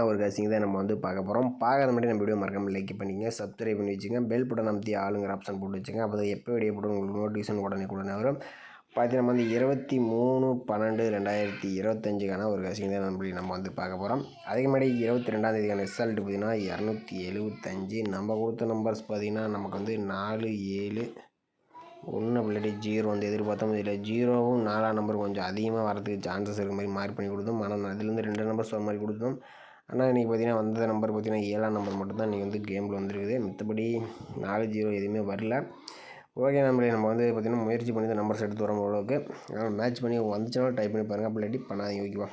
ஒரு கசிங் தான் நம்ம வந்து பார்க்க போகிறோம். பார்க்கறது மட்டும் நம்ம வீடியோ மறக்காமல் லைக் பண்ணிக்கங்க, சப்ஸ்கிரைப் பண்ணி வச்சுங்க, பெல் பட்டன் அமைத்தி ஆளுங்கிற ஆப்ஷன் போட்டு வச்சுங்க. அப்போ தான் எப்போ வீடியோ போட்டு உங்களுக்கு நோட்டிஃபிகேஷன் உடனே வரும். பார்த்தீங்கன்னா நம்ம வந்து 23/12/2025 ஒரு கசிங் தான் நம்ம வந்து பார்க்க போகிறோம். அதே மாதிரி 22ஆம் ரிசல்ட் பார்த்தீங்கன்னா 275. நம்ம கொடுத்த நம்பர்ஸ் பார்த்தீங்கன்னா நமக்கு வந்து 4, 7, 1 இல்லாட்டி 0 வந்து எதிர்பார்த்தோம். இதில் 0வும் 4ஆம் நம்பர் கொஞ்சம் அதிகமாக வரதுக்கு சான்சஸ் இருக்க மாதிரி மார்க் பண்ணி கொடுத்தோம். ஆனால் அதுலேருந்து 2 நம்பர்ஸ் வர மாதிரி கொடுத்தோம். ஆனால் இன்றைக்கி பார்த்தீங்கன்னா வந்த நம்பர் பார்த்தீங்கன்னா 7ஆம் நம்பர் மட்டும்தான் இன்றைக்கி வந்து கேமில் வந்துருக்குது. மற்றபடி 4, 0 எதுவுமே வரல. ஓகே நம்ம வந்து பார்த்திங்கன்னா முயற்சி பண்ணி தான் நம்பர்ஸ் எடுத்து வரோம் ஓரளவுக்கு. அதனால் மேட்ச் பண்ணி வந்துச்சுனாலும் டைப் பண்ணி பாருங்கள், அப்படி இல்லாட்டி பண்ணாதீங்க. ஓகேவா?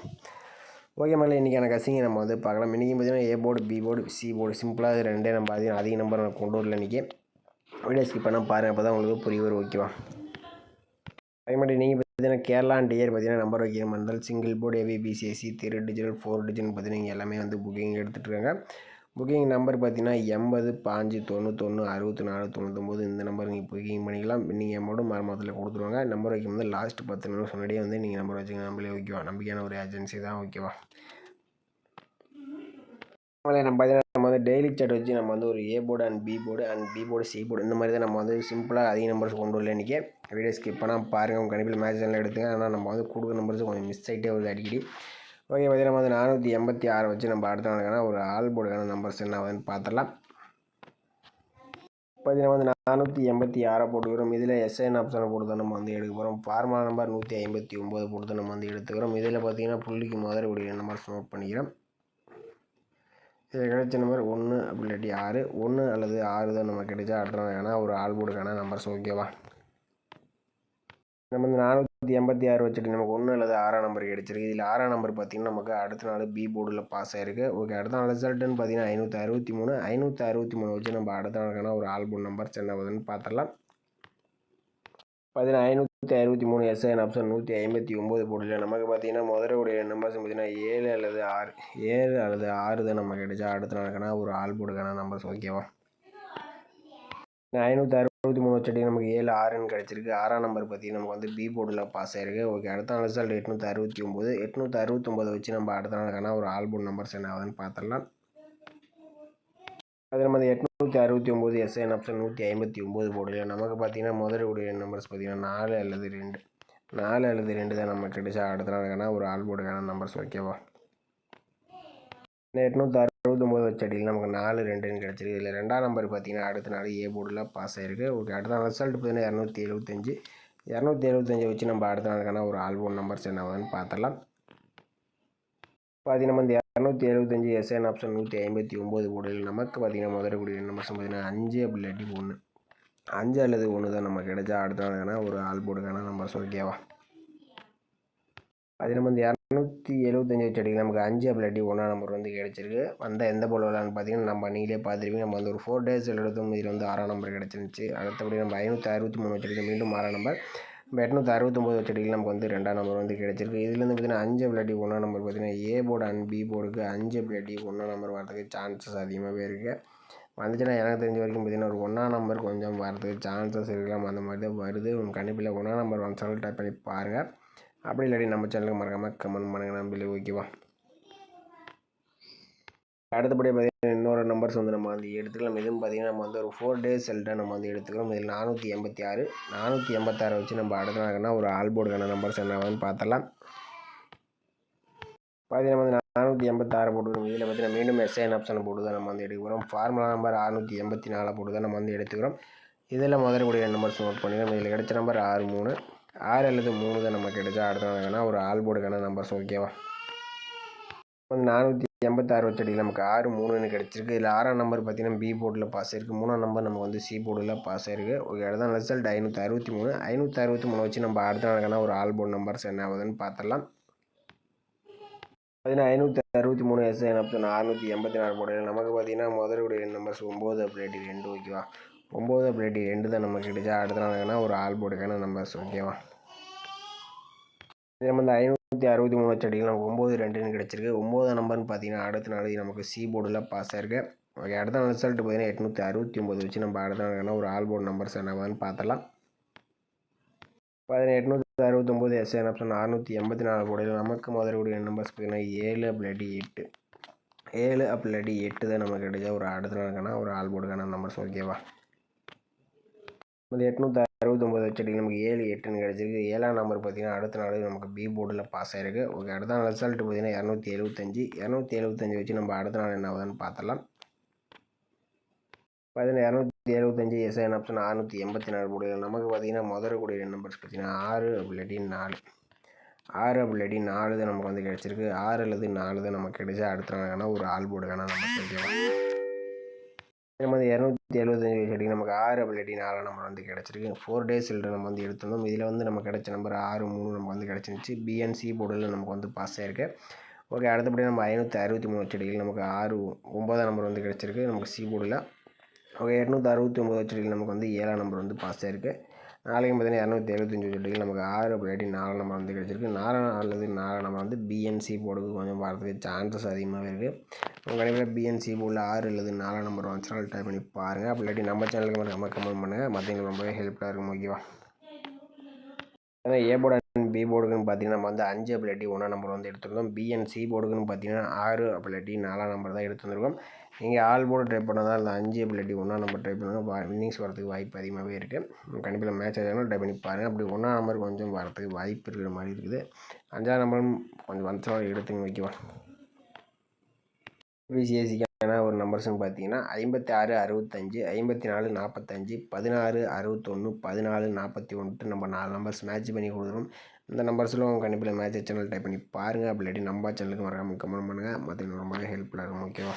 ஓகே மேலே இன்றைக்கான கசிங்க நம்ம வந்து பார்க்கலாம். இன்றைக்கி பார்த்தீங்கன்னா A board, B board, C board சிம்பிளாக ரெண்டே நம்ம அதிக நம்பர் நான் கொண்டு வரல இன்றைக்கி. வீடியோ ஸ்கிப் பண்ணால் பாருங்கள், அப்போ தான் உங்களுக்கு புரிய வரும். ஓகேவா? அதே மாதிரி நீங்கள் பார்த்தீங்கன்னா கேரளா அண்ட் இயர் பார்த்தீங்கன்னா நம்பர் வைக்கிற மாதிரி இருந்தால் சிங்கிள் போர்டு, ஏபிபிசிஎஸ்சி 3 டிஜிட்டல் 4 டிஜிட்னு பார்த்தீங்கன்னா இங்கே எல்லாமே வந்து புக்கிங் எடுத்துகிட்டு இருக்காங்க. புக்கிங் நம்பர் பார்த்தீங்கன்னா 80 5 91 64 99 இந்த நம்பர் நீங்கள் புக்கிங் பண்ணிக்கலாம். நீங்கள் அமௌண்ட்டும் மரமத்தில் கொடுத்துருவாங்க. நம்பர் வைக்கும் போது லாஸ்ட் 10 நிமிஷம் முன்னாடியே வந்து நீங்கள் நம்பர் வச்சுங்க. நம்மளே ஓகேவா? நம்பிக்கையான ஒரு ஏஜென்சி தான். ஓகேவா? நம்ம வந்து டெய்லி சார்ட் வச்சு நம்ம வந்து ஒரு A board and B board and B board, C board இந்த மாதிரி தான் நம்ம வந்து சிம்பிளாக அதிக நம்பர்ஸ் கொண்டு வரல இன்றைக்கி. வீடியோ ஸ்கிப் பண்ணால் பாருங்கள், உங்கள் கணிப்பில் மேட்ச் எல்லாம் எடுத்துங்க. ஆனால் நம்ம வந்து கொடுக்குற நம்பர்ஸ் கொஞ்சம் மிஸ் ஆகிட்டே வருது அடிக்கடி. ஓகே பார்த்தீங்கன்னா நம்ம வந்து 486 வச்சு நம்ம அடுத்த நாளுக்கான ஒரு ஆல் போர்டுக்கான நம்பர்ஸ் என்ன ஆகுதுன்னு பார்த்துடலாம். பார்த்தீங்கன்னா வந்து 486 போட்டுக்கிறோம். இதில் எஸ்ஐன் ஆப்ஷனை போட்டு தான் நம்ம வந்து எடுக்க போகிறோம். ஃபார்முலா நம்பர் 159 போட்டு தான் நம்ம வந்து எடுத்துக்கிறோம். இதில் பார்த்தீங்கன்னா புள்ளிக்கு முதல் நம்பர்ஸ் நோட் பண்ணிக்கிறோம். இதில் கிடைச்ச நம்பர் 1 அப்படி இல்லாட்டி 6, 1 அல்லது 6 தான் நம்ம கிடைச்சா அடுத்த நாளுக்கான ஒரு ஆல் போர்டுக்கான நம்பர்ஸ். ஓகேவா? நம்ம வந்து 486 வச்சுட்டு நமக்கு 1 அல்லது 6ஆம் நம்பர் கிடச்சிருக்கு. இதில் 6ஆம் நம்பர் பார்த்திங்கன்னா நமக்கு அடுத்த நாள் பி போர்டில் பாஸ் ஆகிருக்கு. ஓகே, அடுத்த நாள் ரிசல்ட்டுன்னு பார்த்தீங்கன்னா 563 வச்சு நம்ம அடுத்த நாளுக்கான ஒரு ஆல் போர்டு நம்பர்ஸ் என்ன வருதுன்னு பார்த்துடலாம். பார்த்தீங்கன்னா 563 எஸ்ஐன் ஆப்ஷன் 159 போர்டில் நமக்கு பார்த்தீங்கன்னா முதலுடைய நம்பர்ஸ் பார்த்தீங்கன்னா 7 அல்லது 6 தான் நம்ம கிடைச்சா அடுத்த நாளுக்கான ஒரு ஆல் போர்டுக்கான நம்பர்ஸ். ஓகேவா? 563 வச்சுட்டு நமக்கு 7, 6ன்னு கிடச்சிருக்கு. 6ஆம் நம்பர் பார்த்தீங்கன்னா நமக்கு வந்து பி போர்டில் பாஸ் ஆகிருக்கு. ஓகே, அடுத்த நாள் ரிசல்ட் 869 வச்சு நம்ம அடுத்த நாளுக்கான ஒரு ஆல் போர்டு நம்பர்ஸ் என்ன ஆகுதுன்னு பார்த்துடலாம். அது நம்ம 869 எஸ்ஐன் ஆப்ஷன் 159 போர்டில் நமக்கு பார்த்தீங்கன்னா முதலுடைய நம்பர்ஸ் பார்த்தீங்கன்னா 4 அல்லது 2 தான் நம்ம கிடைச்சா அடுத்த நாளுக்கான ஒரு ஆல் போர்டுக்கான நம்பர்ஸ். ஓகேவா? 869 வச்ச அடியில் நமக்கு 4, 2ன்னு கிடச்சிருக்கு. இதில் 2ஆம் நம்பர் பார்த்தீங்கன்னா அடுத்த நாள் ஏ போர்டில் பாஸ் ஆகிருக்கு. ஓகே, அடுத்த நாள் ரிசல்ட் பார்த்தீங்கன்னா 275 வச்சு நம்ம அடுத்த நாளுக்கான ஒரு ஆல் போர்டு நம்பர்ஸ் என்ன ஆகுதுன்னு பார்த்துடலாம். பார்த்தீங்கன்னா நம்ம இந்த 275 எஸ்ஐன் ஆப்ஷன் 159 போர்டில் நமக்கு பார்த்தீங்கன்னா முதலுடைய நம்பர்ஸ் பார்த்தீங்கன்னா 5 அப்படி இல்லாட்டி 1, 5 அல்லது 1 தான் நம்ம கிடைச்சா அடுத்த நாளுக்கான ஒரு ஆல் போர்டுக்கான நம்பர்ஸ். ஓகேவா? அது நம்ம இந்த 275 வச்சு அடிக்க நமக்கு 5 அப்படி இல்லாட்டி 1ஆம் நம்பர் வந்து கிடச்சிருக்கு. வந்த எந்த போல் விளாட்னு பார்த்தீங்கன்னா நம்ம நீங்களே பார்த்துருப்பீங்க. நம்ம வந்து ஒரு 4 டேஸ் எடுத்தோம். இதில் வந்து 6ஆம் நம்பர் கிடச்சிருந்துச்சு. அடுத்தபடி நம்ம 563 வச்சு அடிக்க மீண்டும் 6ஆம் நம்பர். நம்ம 869 வச்சு அடிக்கல நமக்கு வந்து 2ஆம் நம்பர் வந்து கிடச்சிருக்கு. இதுலேருந்து பார்த்தீங்கன்னா 5 அப்படி இல்லாட்டி 1ஆம் நம்பர் பார்த்தீங்கன்னா ஏ போர்டு அண்ட் பி போர்டுக்கு 5 அப்படி இல்லாட்டி 1ஆம் நம்பர் வரதுக்கு சான்சஸ் அதிகமாகவே இருக்குது. வந்துச்சுன்னா எனக்கு தெரிஞ்ச வரைக்கும் பார்த்தீங்கன்னா ஒரு 1ஆம் நம்பர் கொஞ்சம் வரதுக்கு சான்சஸ் இருக்கலாம். அந்த மாதிரி தான் வருது. உங்கள் கண்டிப்பில் 1ஆம் நம்பர் வந்துச்சாலும் டைப் பண்ணி பாருங்கள். அப்படி இல்லாட்டி நம்ம சேனலுக்கு மறக்காமல் கமெண்ட் பண்ணுங்கள் நம்பளே. ஓகேவா? அடுத்தபடி பார்த்தீங்கன்னா இன்னொரு நம்பர்ஸ் வந்து நம்ம வந்து எடுத்துக்கலாம். இதுவும் பார்த்தீங்கன்னா நம்ம வந்து ஒரு 4 டேஸ் செல்ட்டாக நம்ம வந்து எடுத்துக்கிறோம். இதில் 486 வச்சு நம்ம அடுத்த நாளுக்கான ஒரு ஆல் போர்டுக்கான நம்பர்ஸ் என்ன ஆகுதுன்னு பார்த்துடலாம். பார்த்தீங்கன்னா வந்து 486 போட்டுக்கிறோம். இதில் பார்த்தீங்கன்னா மீண்டும் எஸ்ஐன் ஆப்ஷனை போட்டு தான் நம்ம வந்து எடுக்கிறோம். ஃபார்முலா நம்பர் 684 போட்டு தான் நம்ம வந்து எடுத்துக்கிறோம். இதில் முதலுடைய நம்பர்ஸ் நோட் பண்ணிக்கிறோம். இதில் கிடைச்ச நம்பர் 6 அல்லது 3 தான் நம்ம கிடைச்சா அடுத்த நாளுக்கான ஒரு ஆல் போர்டுக்கான நம்பர்ஸ். ஓகேவா? வந்து 486 வச்சு அடியில் நமக்கு 6, 3ன்னு கிடச்சிருக்கு. இதில் 6ஆம் நம்பர் பார்த்தீங்கன்னா பி போர்டில் பாஸ் ஆகிருக்கு. 3ஆம் நம்பர் நமக்கு வந்து சி போர்டில் பாஸ் ஆகிருக்கு. ஓகே, அடுத்த ரிசல்ட் 563 வச்சு நம்ம அடுத்த நாளுக்கான ஒரு ஆல் போர்டு நம்பர்ஸ் என்ன ஆகுதுன்னு பார்த்துடலாம். பார்த்தீங்கன்னா 563 எஸ்ஐன் ஆப்ஷன் 684 போர்டில் நமக்கு பார்த்தீங்கன்னா முதலுடைய நம்பர்ஸ் 9 அப்படி இல்லாட்டி 2. ஓகேவா? 9 அப்படி இல்லாட்டி 2 தான் நம்ம கிடைச்சா அடுத்த நாளுக்கான ஒரு ஆல் போர்டுக்கான நம்பர்ஸ். ஓகேவா? இது நம்ம இந்த 563 வச்சு அடிக்கலாம். 9, 2ன்னு கிடச்சிருக்கு. 9ஆம் நம்பர்னு பார்த்தீங்கன்னா அடுத்த நாள் நமக்கு சி போர்டில் பாஸ் ஆகிருக்கு. ஓகே, அடுத்த நாள் ரிசல்ட் பார்த்தீங்கன்னா 869 வச்சு நம்ம அடுத்த நாளுக்கான ஒரு ஆல் போர்டு நம்பர்ஸ் என்னவான்னு பார்த்துடலாம். பார்த்தீங்கன்னா 869 எஸ்ஐன் ஆப்ஷன் 684 போர்டில் நமக்கு முதலுடைய நம்பர்ஸ் பார்த்தீங்கன்னா 7 அப்படி இல்லாட்டி 8. 7 அப்படி இல்லாட்டி 8 தான் நமக்கு கிடைச்சா ஒரு அடுத்த நாளுக்கான ஒரு ஆல் போர்டுக்கான நம்பர்ஸ். ஓகேவா? இந்த 869 வச்சுட்டு நமக்கு 7 8ன்னு கிடச்சிருக்கு. 7ஆம் நம்பர் பார்த்தீங்கன்னா அடுத்த நாள் நமக்கு பி போர்டில் பாஸ் ஆகிருக்கு. ஓகே, அடுத்த நாள் ரிசல்ட் பார்த்தீங்கன்னா 275 வச்சு நம்ம அடுத்த நாள் என்ன ஆகுதுன்னு பார்த்துடலாம். பார்த்தீங்கன்னா 275 எஸ்ஐன் ஆப்ஷன் 684 போர்டுகள் நமக்கு பார்த்தீங்கன்னா முதற்கூடிய நம்பர்ஸ் பார்த்தீங்கன்னா 6 அப்படி இல்லாட்டி 4 அப்படி இல்லாட்டி 4 தான் நமக்கு வந்து கிடச்சிருக்கு. 6 அல்லது 4 தான் நமக்கு கிடைச்சா அடுத்த நாளுக்கான ஒரு ஆல் போர்டுக்கான நம்பர்ஸ். ஓகேவா? நம்ம வந்து 275 வச்சுட்டிங்க நமக்கு 6 அப்படி இல்லாட்டி 4 நம்பர் வந்து கிடச்சிருக்கு. 4 டேஸ் நம்ம வந்து எடுத்துருந்தோம். இதில் வந்து நமக்கு கிடைச்ச நம்பர் 6 3 நமக்கு வந்து கிடச்சிருந்துச்சு. பிஎன்சி போர்டில் நமக்கு வந்து பாஸ் ஆகிருக்கு. ஓகே, அடுத்தபடி நம்ம 563 வச்சுட்டிங்க நமக்கு 9ஆம் நம்பர் வந்து கிடச்சிருக்கு நமக்கு சி போர்டில். ஓகே, 869 வச்சுட்டிங்க நமக்கு வந்து 7ஆம் நம்பர் வந்து பாஸ் ஆகிருக்கு. நாளைக்கு பார்த்தீங்கன்னா 275 வச்சுட்டிங்க நமக்கு 6 அப்படி இல்லாட்டி 4 நம்பர் வந்து கிடச்சிருக்கு. 4 அல்லது 4 நம்பர் வந்து பிஎன்சி போர்டுக்கு கொஞ்சம் வரதுக்கு சான்சஸ் அதிகமாகவே இருக்குது. உங்கள் கண்டிப்பாக பிஎன்சி போர்டில் 6 அல்லது 4 நம்பர் வந்துச்சுன்னா ட்ரை பண்ணி பாருங்கள். அப்படி இல்லாட்டி நம்ம சேனலுக்கு நம்ம கமெண்ட் பண்ணுங்கள். மற்றவங்களுக்கு ரொம்பவே ஹெல்ப்ஃபுல்லாக இருக்கும். ஓகேவா? ஏன்னா ஏ போர்டு அண்ட் பி போர்டுக்குன்னு பார்த்தீங்கன்னா நம்ம வந்து 5 அப்படி இல்லாட்டி 1ஆம் நம்பர் வந்து எடுத்துருந்தோம். பிஎன்சி போர்டுக்குன்னு பார்த்தீங்கன்னா 6 அப்படி இல்லாட்டி 4ஆம் நம்பர் தான் எடுத்துருந்துருக்கோம். நீங்கள் ஆல் போர்டு ட்ரை பண்ணால் அந்த 5 அப்படி இல்லாட்டி 1ஆம் நம்பர் ட்ரை பண்ணுங்கள். வின்னிங்ஸ் வரதுக்கு வாய்ப்பு அதிகமாகவே இருக்குது. கண்டிப்பாக மேட்ச் ஆகணும் ட்ரை பண்ணி பாருங்கள். அப்படி 1ஆம் நம்பர் கொஞ்சம் வரதுக்கு வாய்ப்பு இருக்கிற மாதிரி இருக்குது. 5ஆம் நம்பரும் கொஞ்சம் வந்துச்சுனா எடுத்துங்க. ஓகேவா? பிசிஎஸ்சிக்கான ஒரு நம்பர்ஸ்ன்னு பார்த்தீங்கன்னா 56 65 54 45 16 61 14 41 நம்ம 4 நம்பர்ஸ் மேட்ச் பண்ணி கொடுத்துரும். இந்த நம்பர்ஸில் உங்கள் கண்டிப்பாக மேட்ச் சேனல் டைப் பண்ணி பாருங்கள். அப்படி இல்லாட்டி நம்ம சேனலுக்கு மறக்காமல் கமெண்ட் பண்ணுங்கள். மற்றவங்களுக்கு ரொம்பவே ஹெல்ப்ஃபுல்லாக இருக்கும். ஓகேவா?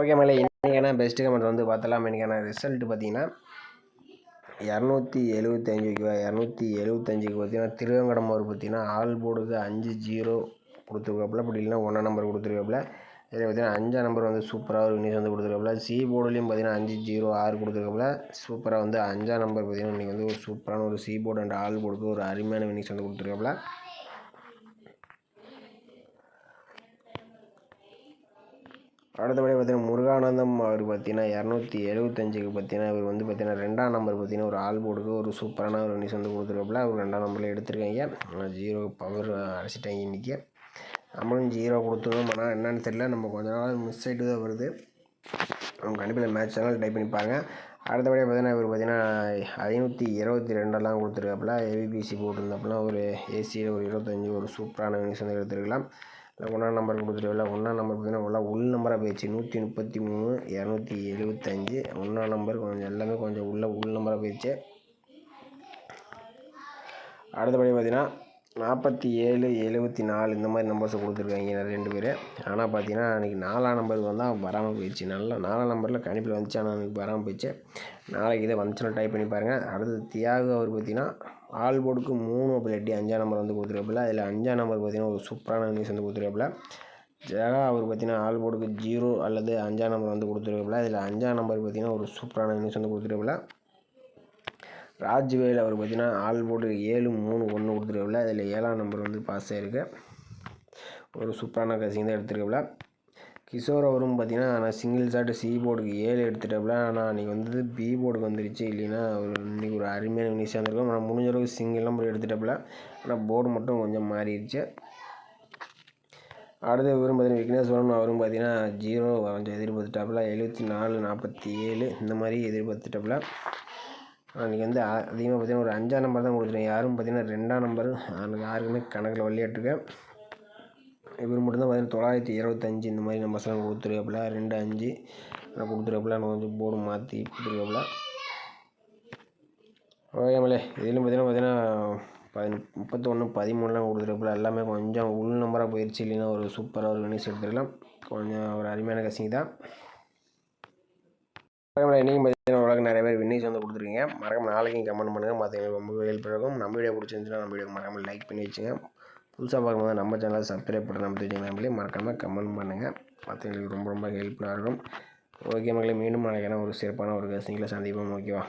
ஓகே மேலே இன்றைக்கான பெஸ்ட்டு கமெண்ட் வந்து பார்த்தலாம். இன்றைக்கான ரிசல்ட் பார்த்தீங்கன்னா 275. ஓகேவா? 275க்கு பார்த்தீங்கன்னா திருவேங்கடமூர் பார்த்தீங்கன்னா ஆல் போர்டுக்கு 5-0 கொடுத்துருக்காப்புல. அப்படி இல்லைன்னா 1ஆம் நம்பர் கொடுத்துருக்காப்புல. இதில் பார்த்தீங்கன்னா 5ஆம் நம்பர் வந்து சூப்பராக ஒரு வினிஸ் வந்து கொடுத்துருக்காப்புல. சி போர்டுலேயும் பார்த்தீங்கன்னா 5-0-6 கொடுத்துருக்காப்புல. சூப்பராக வந்து 5ஆம் நம்பர் பார்த்தீங்கன்னா இன்றைக்கி வந்து ஒரு சூப்பரான ஒரு சி போர்டு அண்ட் ஆல் போர்டுக்கு ஒரு அருமையான வினிஸ் வந்து கொடுத்துருக்காப்புல. அடுத்தபடி பார்த்தீங்கன்னா முருகானந்தம் அவர் பார்த்தீங்கன்னா 275க்கு பார்த்தீங்கன்னா இவர் வந்து பார்த்தீங்கன்னா 2ஆம் நம்பர் பார்த்தீங்கன்னா ஒரு ஆல் போர்டுக்கு ஒரு சூப்பரான ஒரு வினிஸ் வந்து கொடுத்துருக்காப்புல. அவர் 2ஆம் நம்பரில் எடுத்திருக்காங்க. 0 பவர் அடிச்சிட்டாங்க இன்றைக்கி. நம்மளும் 0 கொடுத்துருந்தோம். ஆனால் என்னென்னு தெரியல, நம்ம கொஞ்ச நாள் மிஸ் ஆகிட்டு தான் வருது. அவங்க கண்டிப்பாக மேட்ச் சேனல் டைப் பண்ணி பாருங்கள். அடுத்தபடியாக பார்த்தீங்கன்னா இவர் பார்த்தீங்கன்னா 522 கொடுத்துருக்காப்புல. ஏபிபிசி போட்டிருந்தாப்புல ஒரு ஏசியில் ஒரு 25 ஒரு சூப்பரான வினிஸ் வந்து எடுத்துருக்கலாம். இல்லை 1ஆம் நம்பர் கொடுத்துருக்கல. 1ஆம் நம்பர் பார்த்தீங்கன்னா உள் நம்பராக போயிடுச்சு. 133 275 1ஆம் நம்பர் கொஞ்சம் எல்லாமே கொஞ்சம் உள் நம்பராக போயிடுச்சு. அடுத்தபடி பார்த்தீங்கன்னா 47 74 இந்த மாதிரி நம்பர்ஸை கொடுத்துருக்காங்க நிறைய 2 பேர். ஆனால் பார்த்தீங்கன்னா அன்றைக்கி 4ஆம் நம்பருக்கு வந்தால் வராமல் போயிடுச்சு. நல்லா 4ஆம் நம்பரில் கணிப்பில் வந்துச்சு, ஆனால் அன்றைக்கி வராமல் போயிடுச்சு. நாளைக்கு இதை வந்துச்சுன்னா டைப் பண்ணி பாருங்கள். அடுத்தது தியாகு அவர் பார்த்தீங்கன்னா ஆல் போர்டுக்கு 3 அப்படி இல்லாட்டி 5ஆம் நம்பர் வந்து கொடுத்துருக்காப்புல. அதில் 5ஆம் நம்பர் பார்த்தீங்கன்னா ஒரு சூப்பரான நியூஸ் வந்து கொடுத்துருக்காப்புல. ஜெகா அவர் பார்த்தீங்கன்னா ஆல் போர்டுக்கு 0 அல்லது 5ஆம் நம்பர் வந்து கொடுத்துருக்காப்புல. இதில் 5ஆம் நம்பர் பார்த்தீங்கன்னா ஒரு சூப்பரான நியூஸ் வந்து கொடுத்துருக்காப்புல. ராஜ்வேல் அவர் பார்த்தீங்கன்னா ஆல் போர்டு 7 3 1 கொடுத்துருக்காப்புல. அதில் 7ஆம் நம்பர் வந்து பாஸ் ஆகிருக்கு. ஒரு சூப்பரான கசிங் தான் எடுத்துருக்காப்புல. கிஷோர் அவரும் பார்த்தீங்கன்னா நான் சிங்கிள் ஷாட் சி போர்டுக்கு 7 எடுத்துட்டாப்புல. ஆனால் அன்றைக்கி வந்து பி போர்டுக்கு வந்துருச்சு. இல்லைன்னா அவர் இன்றைக்கி ஒரு அருமையான வினிஷாக இருந்திருக்கும். ஆனால் முடிஞ்ச அளவுக்கு சிங்கிள் நம்பர் எடுத்துட்டாப்புல. ஆனால் போர்டு மட்டும் கொஞ்சம் மாறிடுச்சு. அடுத்து இவரும் பார்த்தீங்கன்னா விக்னேஸ்வரன் அவரும் பார்த்தீங்கன்னா 0 கொஞ்சம் எதிர்பார்த்துட்டாப்புல. 74 47 இந்த மாதிரி எதிர்பார்த்துட்டாப்புல. அன்றைக்கி வந்து அதிகமாக பார்த்தீங்கன்னா ஒரு 5ஆம் நம்பர் தான் கொடுத்துருக்கேன். யாரும் பார்த்தீங்கன்னா 2ஆம் நம்பர் எனக்கு யாருக்குமே கணக்கில் விளையாட்டுருக்கேன். இவர் மட்டும்தான் பார்த்தீங்கன்னா 925 இந்த மாதிரி நம்பர்ஸ்லாம் கொடுத்துருக்காப்புல. 2 5 கொடுத்துருக்காப்புல. நான் கொஞ்சம் போர்டு மாற்றி கொடுத்துருக்காப்புல. ஓகேமலே இதிலும் பார்த்தீங்கன்னா 31 13 கொடுத்துருக்காப்புல. எல்லாமே கொஞ்சம் உள் நம்பராக போயிடுச்சு. இல்லைன்னா ஒரு சூப்பராக ஒரு வினிஸ் எடுத்துருக்கலாம். கொஞ்சம் ஒரு அருமையான கசிங் தான். இன்றைக்கும் பார்த்தீங்கன்னா உலக நிறைய பேர் வின்னிஸ் வந்து கொடுத்துருக்கீங்க. மறக்காம நாளைக்கும் கமெண்ட் பண்ணுங்கள். மற்றவங்களுக்கு ரொம்ப ஹெல்ப் இருக்கும். நம்ம வீடியோ பிடிச்சிருந்துச்சுன்னா நம்ம வீடியோ மறக்காமல் லைக் பண்ணி வச்சுங்க. புதுசாக பார்க்கும்போது நம்ம சேனலை சப்ஸ்கிரைப் பண்ண நம்ம தெரிஞ்சவங்களே மறக்காமல் கமெண்ட் பண்ணுங்கள். மற்றவங்களுக்கு ரொம்ப ஹெல்ப்ஃபுல்லாக இருக்கும். ஓகே மக்களே, மீண்டும் நாளைக்கான ஒரு சிறப்பான ஒரு கசிங்கில் சந்திப்போம். ஓகேவா?